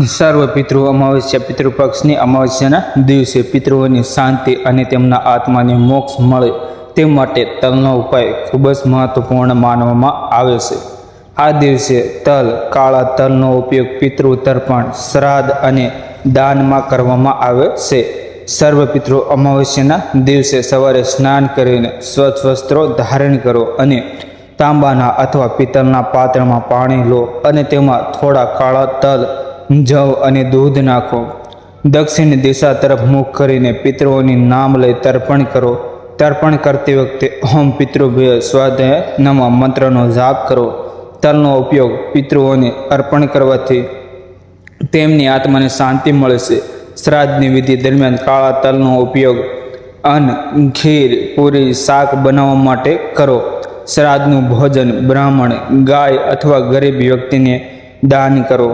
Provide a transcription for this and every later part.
સર્વ પિતૃ અમાવસ્યા પિતૃપક્ષની અમાવસ્યાના દિવસે પિતૃઓની શાંતિ અને તેમના આત્માને મોક્ષ મળે તે માટે તલનો ઉપાય ખૂબ જ મહત્વપૂર્ણ માનવામાં આવે છે. આ દિવસે તલ કાળા તલનો ઉપયોગ પિતૃ તર્પણ, શ્રાદ્ધ અને દાનમાં કરવામાં આવે છે. સર્વ પિતૃ અમાવસ્યાના દિવસે સવારે સ્નાન કરીને સ્વચ્છ વસ્ત્રો ધારણ કરો અને તાંબાના અથવા પિત્તળના પાત્રમાં પાણી લો અને તેમાં થોડા કાળા તલ, જવ અને દૂધ નાખો. દક્ષિણ દિશા તરફ મુખ કરીને પિતૃઓની નામ લઈ તર્પણ કરો. તર્પણ કરતી વખતે ઓમ પિતૃભ્ય સ્વાધ્યાય નમઃ મંત્રનો જાપ કરો. તલનો ઉપયોગ પિતૃઓને અર્પણ કરવાથી તેમની આત્માને શાંતિ મળે છે. શ્રાદ્ધની વિધિ દરમિયાન કાળા તલનો ઉપયોગ અન્ન, ખીર, પૂરી, શાક બનાવવા માટે કરો. શ્રાદ્ધનું ભોજન બ્રાહ્મણ, ગાય અથવા ગરીબ વ્યક્તિને દાન કરો.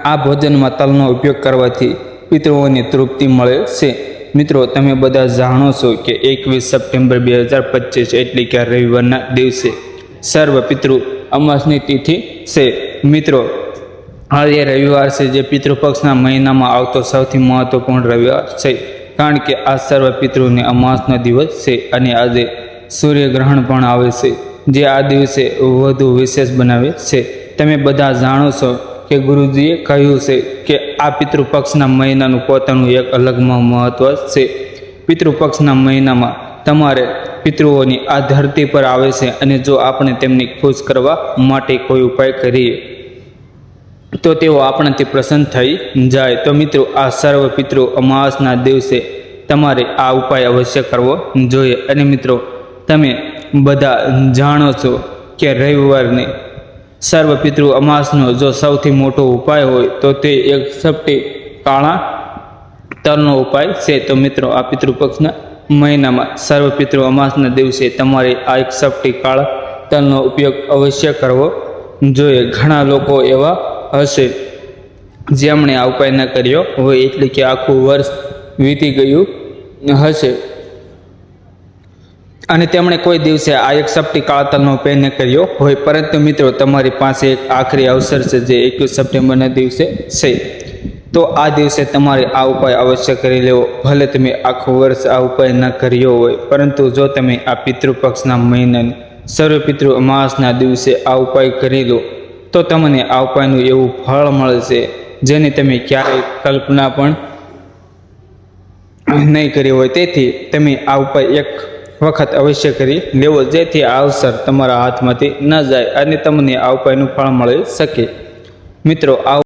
આ ભોજનમાં તલનો ઉપયોગ કરવાથી પિતૃઓની તૃપ્તિ મળે છે. મિત્રો, તમે બધા જાણો છો કે 21 સપ્ટેમ્બર 2025 એટલે કે રવિવારના દિવસે સર્વ પિતૃ અમાસની તિથિ છે. મિત્રો, આજે રવિવાર છે, જે પિતૃપક્ષના મહિનામાં આવતો સૌથી મહત્વપૂર્ણ રવિવાર છે, કારણ કે આ સર્વ પિતૃની અમાસનો દિવસ છે અને આજે સૂર્યગ્રહણ પણ આવે છે, જે આ દિવસે વધુ વિશેષ બનાવે છે. તમે બધા જાણો છો કે ગુરુજીએ કહ્યું છે કે આ પિતૃપક્ષના મહિનાનું પોતાનું એક અલગ મહત્વ છે. પિતૃપક્ષના મહિનામાં તમારે પિતૃઓની આ ધરતી પર આવે છે અને જો આપણે તેમને ખુશ કરવા માટે કોઈ ઉપાય કરીએ તો તેઓ આપણાથી પ્રસન્ન થઈ જાય. તો મિત્રો, આ સર્વ પિતૃ અમાસના દિવસે તમારે આ ઉપાય અવશ્ય કરવો જોઈએ. અને મિત્રો, તમે બધા જાણો છો કે રવિવારને સર્વ પિતૃ અમાસનો જો સૌથી મોટો ઉપાય હોય તો તે 1 સપટી કાળા તલનો ઉપાય છે. તો મિત્રો, આ પિતૃપક્ષના મહિનામાં સર્વ પિતૃ અમાસના દિવસે તમારે આ 1 સપટી કાળા તલનો ઉપયોગ અવશ્ય કરવો જોઈએ. ઘણા લોકો એવા હશે જેમણે આ ઉપાય ન કર્યો હોય, એટલે કે આખું વર્ષ વીતી ગયું હશે અને તેમણે કોઈ દિવસે આ 1 સપટી કાળા તલનો ઉપાય ન કર્યો હોય. પરંતુ મિત્રો, તમારી પાસે એક આખરી અવસર છે, જે 21 સપ્ટેમ્બરના દિવસે છે. તો આ દિવસે તમારે આ ઉપાય અવશ્ય કરી લેવો. ભલે તમે આખું વર્ષ આ ઉપાય ન કર્યો હોય, પરંતુ જો તમે આ પિતૃપક્ષના મહિનાની સર્વ પિતૃ અમાસના દિવસે આ ઉપાય કરી લો તો તમને આ ઉપાયનું એવું ફળ મળશે જેની તમે ક્યારેય કલ્પના પણ નહીં કરી હોય. તેથી તમે આ ઉપાય એક વખત અવશ્ય કરી લેવો, જેથી આ અવસર તમારા હાથમાંથી ન જાય અને તમને આ ઉપાયનું ફળ મળી શકે. મિત્રો, આ